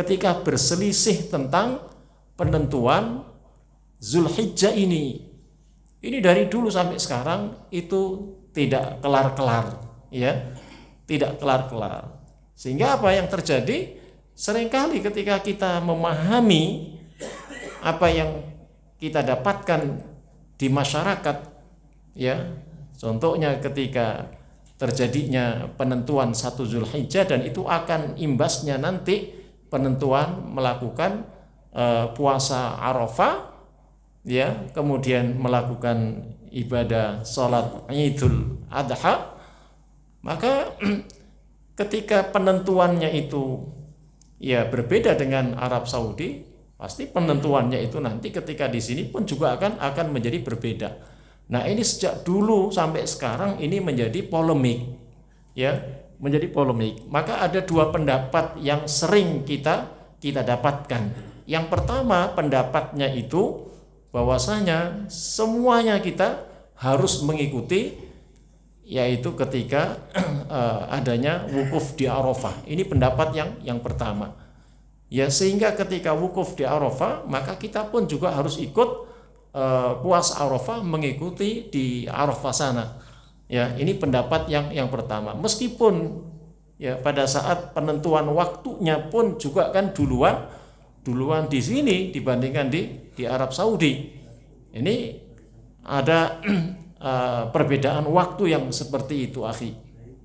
ketika berselisih tentang penentuan Zulhijjah ini dari dulu sampai sekarang itu tidak kelar-kelar, ya, tidak kelar-kelar. Sehingga apa yang terjadi? Seringkali ketika kita memahami apa yang kita dapatkan di masyarakat, ya, contohnya ketika terjadinya penentuan 1 Zulhijjah dan itu akan imbasnya nanti penentuan melakukan puasa Arafah, ya, kemudian melakukan ibadah sholat Idul Adha, maka ketika penentuannya itu ya berbeda dengan Arab Saudi, pasti penentuannya itu nanti ketika di sini pun juga akan menjadi berbeda. Nah, ini sejak dulu sampai sekarang ini menjadi polemik, ya, menjadi polemik. Maka ada 2 pendapat yang sering kita dapatkan. Yang pertama, pendapatnya itu bahwasanya semuanya kita harus mengikuti, yaitu ketika adanya wukuf di Arafah. Ini pendapat yang pertama. Ya, sehingga ketika wukuf di Arafah, maka kita pun juga harus ikut puasa Arafah, mengikuti di Arafah sana. Ya, ini pendapat yang pertama. Meskipun ya pada saat penentuan waktunya pun juga kan duluan di sini dibandingkan di Arab Saudi. Ini ada perbedaan waktu yang seperti itu, akhi.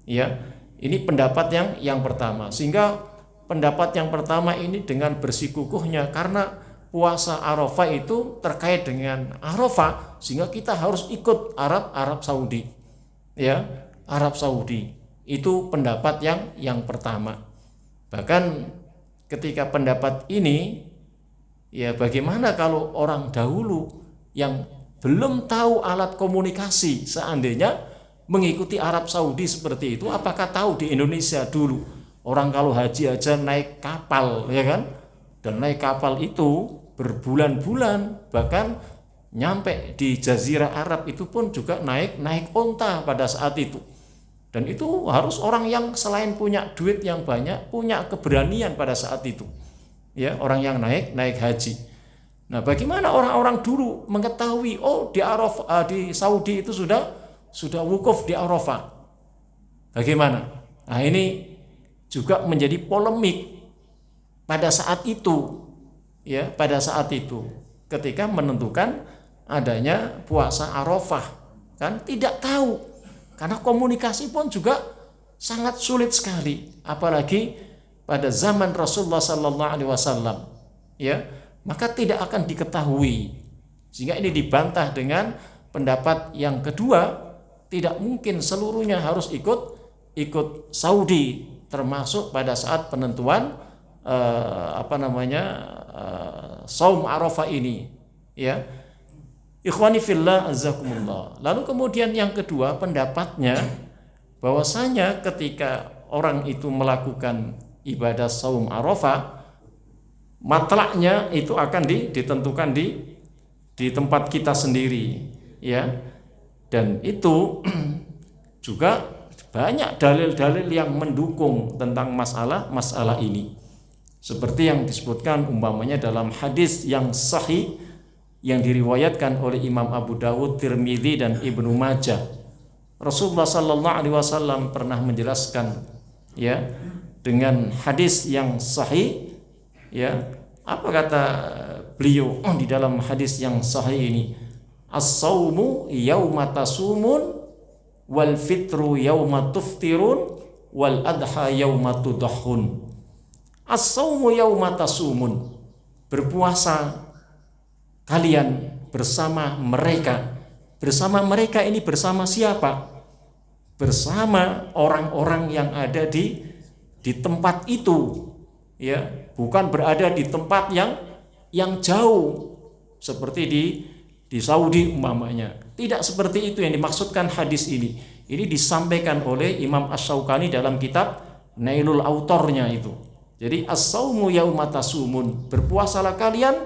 Ya, ini pendapat yang pertama. Sehingga pendapat yang pertama ini dengan bersikukuhnya karena puasa Arafah itu terkait dengan Arafah, sehingga kita harus ikut Arab Saudi. Ya, Arab Saudi. Itu pendapat yang pertama. Bahkan ketika pendapat ini, ya bagaimana kalau orang dahulu yang belum tahu alat komunikasi, seandainya mengikuti Arab Saudi seperti itu, apakah tahu di Indonesia dulu orang kalau haji aja naik kapal, ya kan? Dan naik kapal itu berbulan-bulan, bahkan nyampe di Jazirah Arab itu pun juga naik onta pada saat itu. Dan itu harus orang yang selain punya duit yang banyak, punya keberanian pada saat itu. Ya, orang yang naik haji. Nah, bagaimana orang-orang dulu mengetahui di Arafah, di Saudi itu sudah wukuf di Arafah? Bagaimana? Nah, ini juga menjadi polemik pada saat itu. Ya, pada saat itu ketika menentukan adanya puasa Arafah, kan tidak tahu. Karena komunikasi pun juga sangat sulit sekali, apalagi pada zaman Rasulullah sallallahu alaihi wasallam. Ya, maka tidak akan diketahui. Sehingga ini dibantah dengan pendapat yang kedua, tidak mungkin seluruhnya harus ikut Saudi, termasuk pada saat penentuan saum Arafah ini, ya. Ikhwani fillah azzakumullah. Lalu kemudian yang kedua pendapatnya bahwasanya ketika orang itu melakukan ibadah saum Arafah, matlaknya itu akan ditentukan di tempat kita sendiri, ya. Dan itu juga banyak dalil-dalil yang mendukung tentang masalah ini. Seperti yang disebutkan umpamanya dalam hadis yang sahih yang diriwayatkan oleh Imam Abu Dawud, Tirmidzi dan Ibnu Majah. Rasulullah sallallahu alaihi wasallam pernah menjelaskan, ya, dengan hadis yang sahih, ya. Apa kata beliau di dalam hadis yang sahih ini? As-saumu yauma tasumun wal fitru yauma tuftirun wal adha yauma tudahhun. As-saumu yauma tasumun. Berpuasa kalian bersama mereka. Bersama mereka ini bersama siapa? Bersama orang-orang yang ada di tempat itu, ya, bukan berada di tempat yang jauh seperti di Saudi umpamanya. Tidak seperti itu yang dimaksudkan hadis ini. Ini disampaikan oleh Imam Asy-Syaukani dalam kitab Nailul Autornya itu. Jadi as-saumu yauma tasumun, berpuasalah kalian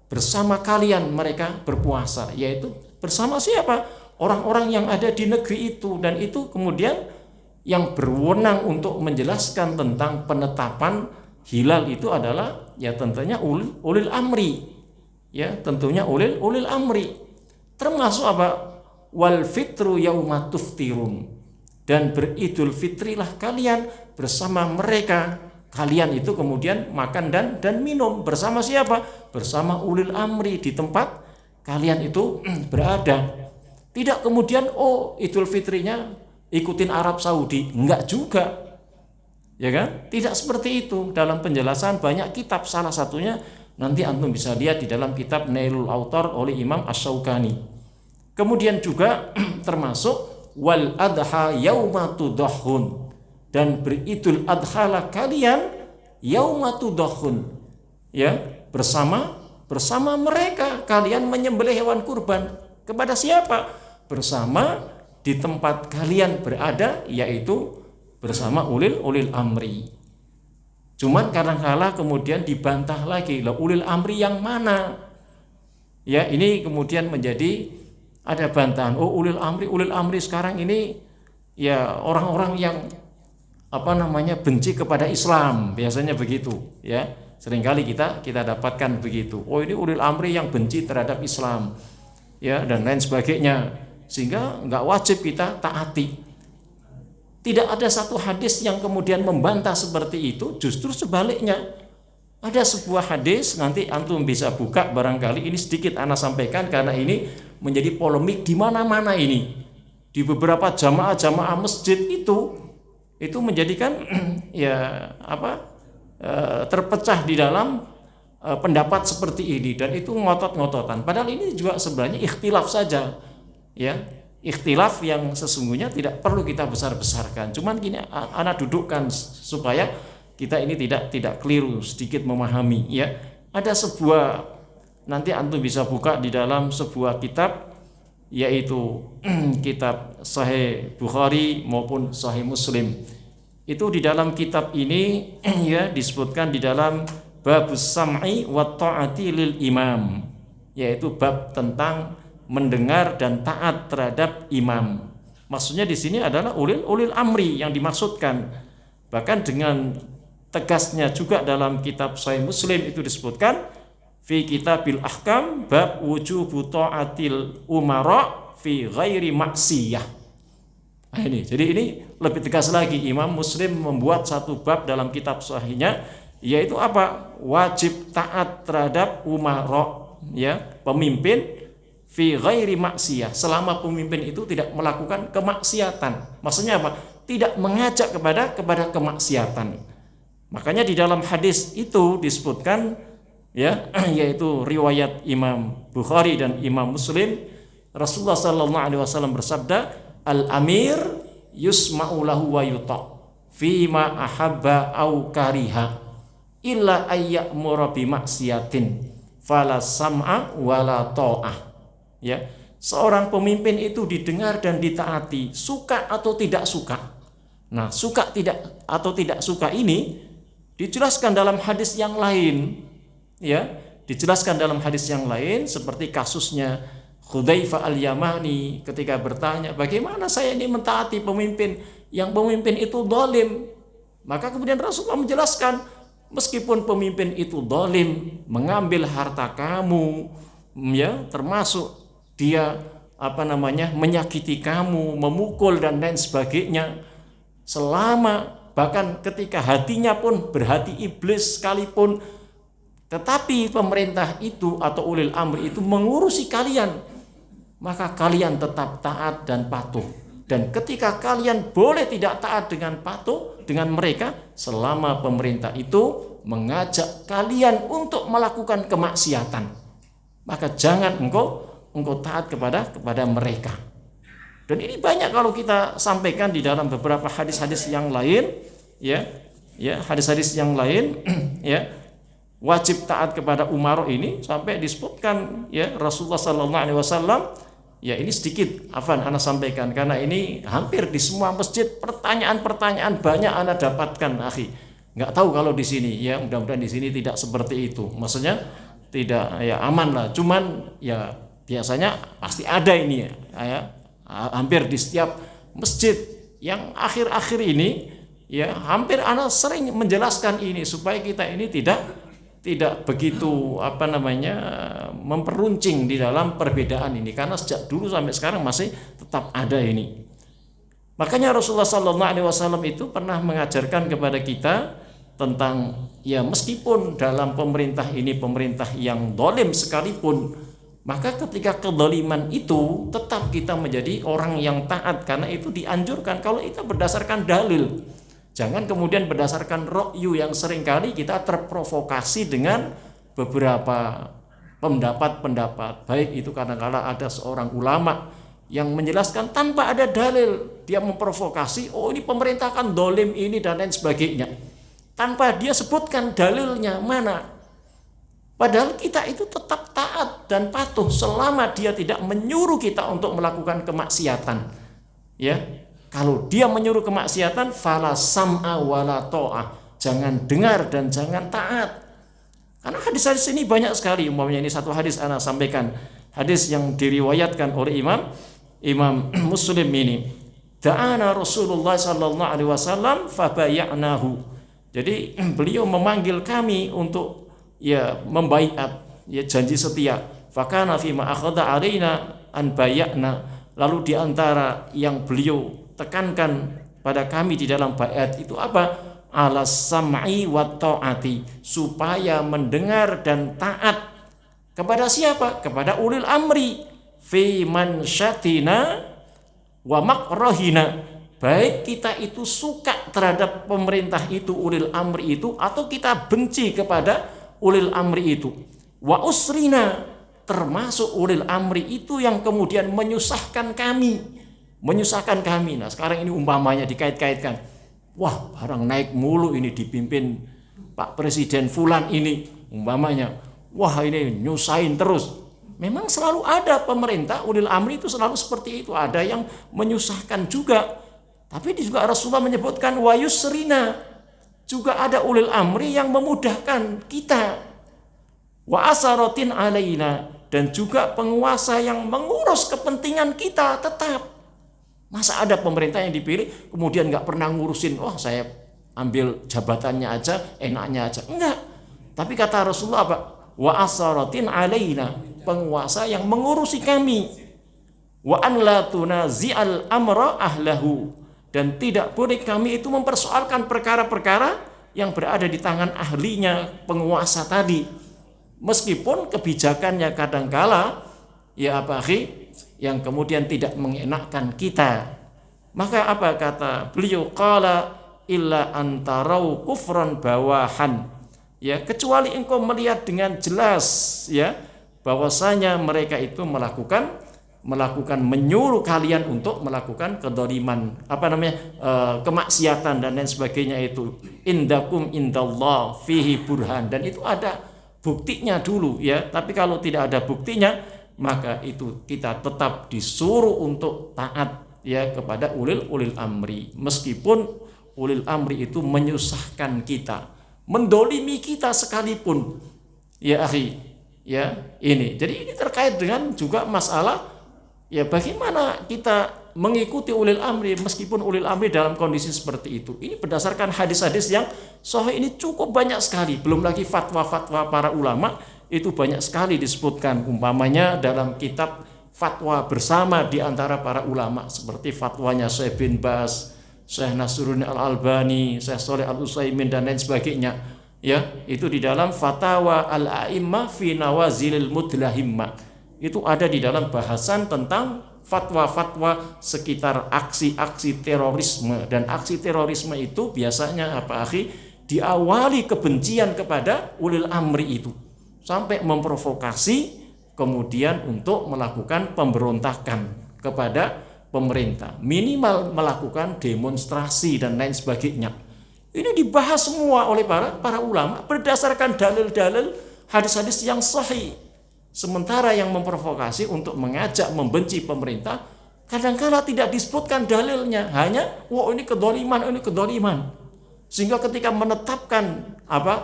bersama kalian mereka berpuasa, yaitu bersama siapa? Orang-orang yang ada di negeri itu. Dan itu kemudian yang berwenang untuk menjelaskan tentang penetapan hilal itu adalah ya tentunya ulil amri, ya tentunya ulil amri. Termasuk apa? Wal fitru yauma tuftirun, dan beridul fitrilah kalian bersama mereka. Kalian itu kemudian makan dan minum bersama siapa? Bersama ulil amri di tempat kalian itu berada. Tidak kemudian Idul Fitrinya ikutin Arab Saudi, enggak juga. Ya kan? Tidak seperti itu. Dalam penjelasan banyak kitab, salah satunya nanti antum bisa lihat di dalam kitab Nailul Autar oleh Imam Asy-Syaukani. Kemudian juga termasuk wal adha yauma tudahhun, dan beridul adhalah kalian yauma tudahhun, ya bersama mereka kalian menyembelih hewan kurban. Kepada siapa? Bersama di tempat kalian berada, yaitu bersama ulil amri. Cuman kadang-kala kemudian dibantah lagi, lah ulil amri yang mana? Ya, ini kemudian menjadi ada bantahan. Ulil amri sekarang ini ya orang-orang yang benci kepada Islam, biasanya begitu, ya. Seringkali kita dapatkan begitu. Ini ulil amri yang benci terhadap Islam, ya, dan lain sebagainya, sehingga nggak wajib kita taati. Tidak ada satu hadis yang kemudian membantah seperti itu, justru sebaliknya. Ada sebuah hadis, nanti antum bisa buka barangkali, ini sedikit ana sampaikan karena ini menjadi polemik di mana-mana ini. Di beberapa jamaah masjid itu menjadikan terpecah di dalam pendapat seperti ini, dan itu ngotot-ngototan. Padahal ini juga sebenarnya ikhtilaf saja, ya, ikhtilaf yang sesungguhnya tidak perlu kita besar-besarkan. Cuman gini, anak dudukkan supaya kita ini tidak keliru, sedikit memahami, ya. Ada sebuah, nanti antum bisa buka di dalam sebuah kitab, yaitu kitab Sahih Bukhari maupun Sahih Muslim. Itu di dalam kitab ini ya disebutkan di dalam babus sam'i wa ta'ati lil imam, yaitu bab tentang mendengar dan taat terhadap imam. Maksudnya di sini adalah ulil amri yang dimaksudkan. Bahkan dengan tegasnya juga dalam kitab Sahih Muslim itu disebutkan fi kitabil ahkam bab wujubu ta'atil umara fi ghairi maksiyah. Nah ini, jadi ini lebih tegas lagi. Imam Muslim membuat satu bab dalam kitab sahihnya, yaitu apa? Wajib taat terhadap umara, ya, pemimpin, fi ghairi maksiyah, selama pemimpin itu tidak melakukan kemaksiatan. Maksudnya apa? Tidak mengajak kepada kemaksiatan. Makanya di dalam hadis itu disebutkan, ya, yaitu riwayat Imam Bukhari dan Imam Muslim, Rasulullah sallallahu alaihi wasallam bersabda, al-amir yusma'u lahu wa yuta' fima ahabba au kariha illa ayyamura bi maksiatin fala sam'a wala ta'ah. Ya, seorang pemimpin itu didengar dan ditaati, suka atau tidak suka. Nah, suka tidak atau tidak suka ini dijelaskan dalam hadis yang lain. Ya, dijelaskan dalam hadis yang lain, seperti kasusnya Hudzaifah al-Yamani ketika bertanya, bagaimana saya ini mentaati pemimpin yang pemimpin itu zalim? Maka kemudian Rasulullah menjelaskan, meskipun pemimpin itu zalim, mengambil harta kamu, ya, termasuk dia menyakiti kamu, memukul dan lain sebagainya, selama bahkan ketika hatinya pun berhati iblis sekalipun, tetapi pemerintah itu atau ulil amri itu mengurusi kalian, maka kalian tetap taat dan patuh. Dan ketika kalian boleh tidak taat dengan patuh dengan mereka, selama pemerintah itu mengajak kalian untuk melakukan kemaksiatan, maka jangan engkau taat kepada mereka. Dan ini banyak kalau kita sampaikan di dalam beberapa hadis-hadis yang lain, ya hadis-hadis yang lain, ya. Wajib taat kepada umara ini sampai disebutkan, ya, Rasulullah sallallahu alaihi wasallam, ya, ini sedikit ana sampaikan karena ini hampir di semua masjid pertanyaan-pertanyaan banyak ana dapatkan, akhi. Enggak tahu kalau di sini, ya, mudah-mudahan di sini tidak seperti itu. Maksudnya tidak, ya, aman lah. Cuman ya biasanya pasti ada ini, ya, hampir di setiap masjid yang akhir-akhir ini, Ya, hampir ana sering menjelaskan ini supaya kita ini tidak begitu memperuncing di dalam perbedaan ini, karena sejak dulu sampai sekarang masih tetap ada ini. Makanya Rasulullah SAW itu pernah mengajarkan kepada kita tentang ya meskipun dalam pemerintah ini pemerintah yang zalim sekalipun, maka ketika kezaliman itu tetap kita menjadi orang yang taat, karena itu dianjurkan kalau itu berdasarkan dalil. Jangan kemudian berdasarkan ra'yu yang seringkali kita terprovokasi dengan beberapa pendapat-pendapat. Baik itu kadang-kala ada seorang ulama yang menjelaskan tanpa ada dalil, dia memprovokasi, oh ini pemerintah kan dolim ini dan lain sebagainya, tanpa dia sebutkan dalilnya mana. Padahal kita itu tetap taat dan patuh selama dia tidak menyuruh kita untuk melakukan kemaksiatan. Ya, kalau dia menyuruh kemaksiatan, fala sam'a wala ta'ah, jangan dengar dan jangan taat. Karena hadis-hadis ini banyak sekali. Umpamanya ini satu hadis ana sampaikan, hadis yang diriwayatkan oleh Imam Muslim ini. Da'ana Rasulullah sallallahu alaihi wasallam fabaya'nahu. Jadi beliau memanggil kami untuk ya membaiat, ya janji setia. Fakana fima akhadha alaina an bay'na. Lalu di antara yang beliau tekankan pada kami di dalam baiat itu apa? Alas sam'i wa ta'ati, supaya mendengar dan taat kepada siapa? Kepada ulil amri fi mansyatina wa makrahina. Baik kita itu suka terhadap pemerintah itu, ulil amri itu, atau kita benci kepada ulil amri itu. Wa usrina, termasuk ulil amri itu yang kemudian menyusahkan kami. Nah sekarang ini umpamanya dikait-kaitkan, wah barang naik mulu ini dipimpin Pak Presiden Fulan ini, umpamanya, wah ini nyusahin terus. Memang selalu ada pemerintah, ulil amri itu selalu seperti itu, ada yang menyusahkan juga. Tapi juga Rasulullah menyebutkan wa yusrina, juga ada ulil amri yang memudahkan kita. Wa asaratin alaina, dan juga penguasa yang mengurus kepentingan kita tetap. Masa ada pemerintah yang dipilih kemudian nggak pernah ngurusin, wah saya ambil jabatannya aja, enaknya aja. Enggak. Tapi kata Rasulullah apa? Wa asaratin alaina, penguasa yang mengurusi kami. Wa an la tunazi'al amra ahlahu, dan tidak boleh kami itu mempersoalkan perkara-perkara yang berada di tangan ahlinya, penguasa tadi. Meskipun kebijakannya kadangkala ya yang kemudian tidak mengenakkan kita. Maka apa kata beliau? Qala illa antarau kufran bawahan. Ya, kecuali engkau melihat dengan jelas ya bahwasanya mereka itu melakukan menyuruh kalian untuk melakukan kedoliman, kemaksiatan dan lain sebagainya itu. Indakum indallah fihi burhan, dan itu ada buktinya dulu ya. Tapi kalau tidak ada buktinya, maka itu kita tetap disuruh untuk taat ya kepada ulil amri, meskipun ulil amri itu menyusahkan kita, mendolimi kita sekalipun ya akhi ya. Ini jadi ini terkait dengan juga masalah ya bagaimana kita mengikuti ulil amri meskipun ulil amri dalam kondisi seperti itu. Ini berdasarkan hadis-hadis yang sahih, ini cukup banyak sekali, belum lagi fatwa-fatwa para ulama itu banyak sekali disebutkan, umpamanya dalam kitab fatwa bersama di antara para ulama seperti fatwanya Syekh bin Baz, Syekh Nasruddin Al-Albani, Syekh Shalih Al-Utsaimin dan lain sebagainya. Ya, itu di dalam Fatawa Al-A'immah fi Nawazilil Mudlahimma. Itu ada di dalam bahasan tentang fatwa-fatwa sekitar aksi-aksi terorisme, dan aksi terorisme itu biasanya diawali kebencian kepada ulil amri itu, sampai memprovokasi kemudian untuk melakukan pemberontakan kepada pemerintah, minimal melakukan demonstrasi dan lain sebagainya. Ini dibahas semua oleh para ulama berdasarkan dalil-dalil hadis-hadis yang sahih. Sementara yang memprovokasi untuk mengajak membenci pemerintah kadang-kala tidak disebutkan dalilnya, hanya wah ini kedoliman. Sehingga ketika menetapkan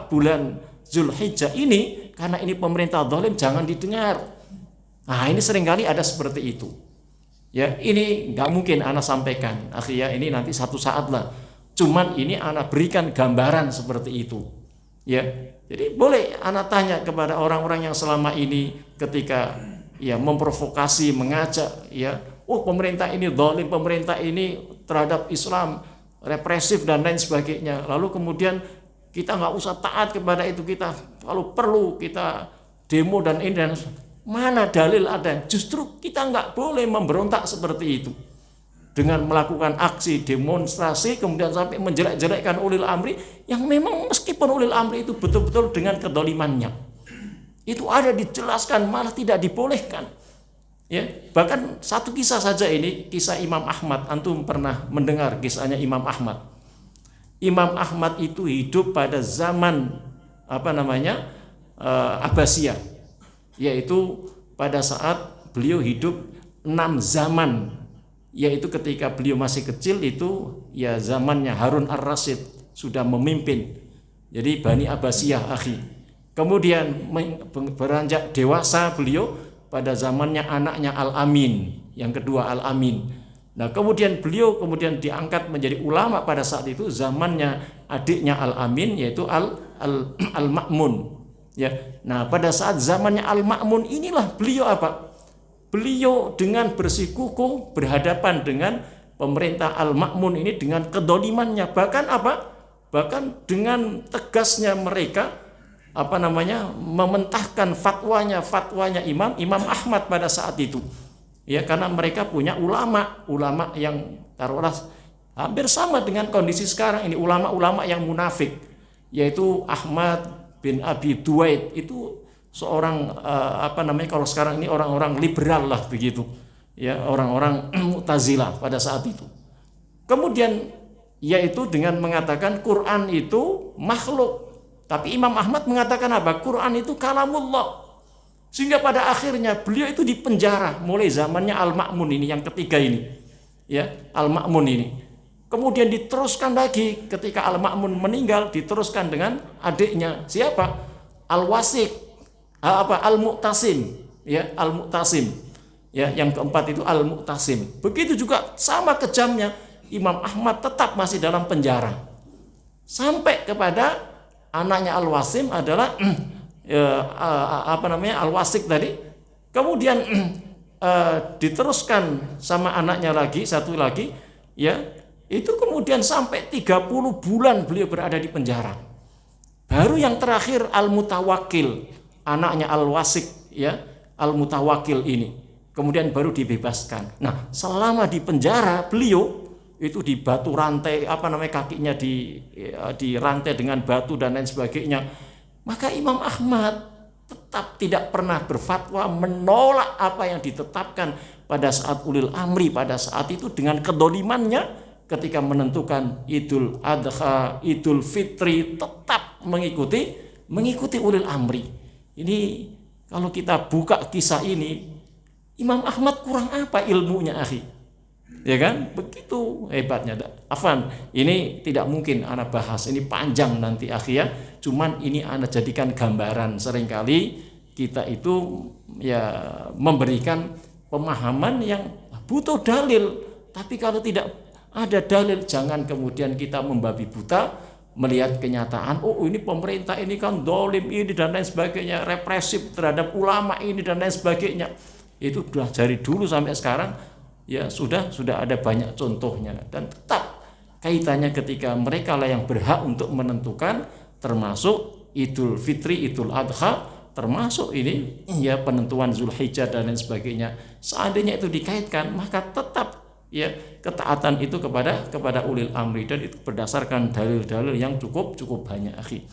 bulan Zulhijjah ini, karena ini pemerintah zalim, jangan didengar. Nah ini seringkali ada seperti itu. Ya, ini nggak mungkin ana sampaikan. Akhirnya ini nanti satu saat lah. Cuman ini ana berikan gambaran seperti itu. Ya. Jadi boleh ana tanya kepada orang-orang yang selama ini ketika ya memprovokasi, mengajak ya, oh pemerintah ini zalim, pemerintah ini terhadap Islam represif dan lain sebagainya. Lalu kemudian kita nggak usah taat kepada itu, kita kalau perlu kita demo dan ini dan mana dalil ada? Justru kita nggak boleh memberontak seperti itu dengan melakukan aksi demonstrasi kemudian sampai menjelek-jelekkan ulil amri yang memang meskipun ulil amri itu betul-betul dengan kedolimannya itu ada dijelaskan malah tidak dibolehkan. Ya, bahkan satu kisah saja ini, kisah Imam Ahmad. Antum pernah mendengar kisahnya Imam Ahmad? Imam Ahmad itu hidup pada zaman Abbasiyah, yaitu pada saat beliau hidup 6 zaman, yaitu ketika beliau masih kecil itu ya zamannya Harun ar-Rasyid sudah memimpin. Jadi Bani Abbasiyah akhi. Kemudian beranjak dewasa beliau pada zamannya anaknya Al-Amin, yang kedua Al-Amin. Nah, kemudian beliau diangkat menjadi ulama pada saat itu zamannya adiknya Al-Amin yaitu Al-Ma'mun. Ya. Nah, pada saat zamannya Al-Ma'mun inilah beliau apa? Beliau dengan bersikukuh berhadapan dengan pemerintah Al-Ma'mun ini dengan kedolimannya, bahkan apa? Bahkan dengan tegasnya mereka mementahkan fatwanya Imam Ahmad pada saat itu. Ya, karena mereka punya ulama yang taruhlah hampir sama dengan kondisi sekarang ini, ulama-ulama yang munafik, yaitu Ahmad bin Abi Duaid itu seorang kalau sekarang ini orang-orang liberal lah begitu. Ya, orang-orang Mu'tazilah pada saat itu. Kemudian yaitu dengan mengatakan Quran itu makhluk. Tapi Imam Ahmad mengatakan apa? Quran itu kalamullah. Sehingga pada akhirnya beliau itu dipenjara mulai zamannya Al-Ma'mun ini yang ketiga ini. Ya, Al-Ma'mun ini. Kemudian diteruskan lagi ketika Al-Ma'mun meninggal, diteruskan dengan adiknya. Siapa? Al-Wasik. Al-Mu'tasim. Ya, Al-Mu'tasim. Ya, yang keempat itu Al-Mu'tasim. Begitu juga sama kejamnya Imam Ahmad tetap masih dalam penjara. Sampai kepada anaknya Al-Wasim adalah Al-Wasik tadi. Kemudian diteruskan sama anaknya lagi, satu lagi, ya. Itu kemudian sampai 30 bulan beliau berada di penjara. Baru yang terakhir Al-Mutawakkil, anaknya Al-Wasik, ya, Al-Mutawakkil ini. Kemudian baru dibebaskan. Nah, selama di penjara beliau itu di batu rantai, kakinya di rantai dengan batu dan lain sebagainya. Maka Imam Ahmad tetap tidak pernah berfatwa menolak apa yang ditetapkan pada saat ulil amri pada saat itu dengan kedolimannya ketika menentukan Idul Adha, Idul Fitri tetap mengikuti ulil amri. Ini kalau kita buka kisah ini, Imam Ahmad kurang apa ilmunya akhi? Ya kan? Begitu hebatnya. Afan, ini tidak mungkin ana bahas, ini panjang nanti akhi ya. Cuman ini ana jadikan gambaran, seringkali kita itu ya memberikan pemahaman yang butuh dalil. Tapi kalau tidak ada dalil, jangan kemudian kita membabi buta melihat kenyataan. Oh, ini pemerintah ini kan dolim ini dan lain sebagainya, represif terhadap ulama ini dan lain sebagainya. Itu sudah dari dulu sampai sekarang. Ya sudah ada banyak contohnya, dan tetap kaitannya ketika mereka lah yang berhak untuk menentukan, termasuk Idul Fitri, Idul Adha, termasuk ini ya penentuan Zulhijjah dan lain sebagainya. Seandainya itu dikaitkan, maka tetap ya ketaatan itu kepada ulil amri, dan itu berdasarkan dalil-dalil yang cukup banyak akhi.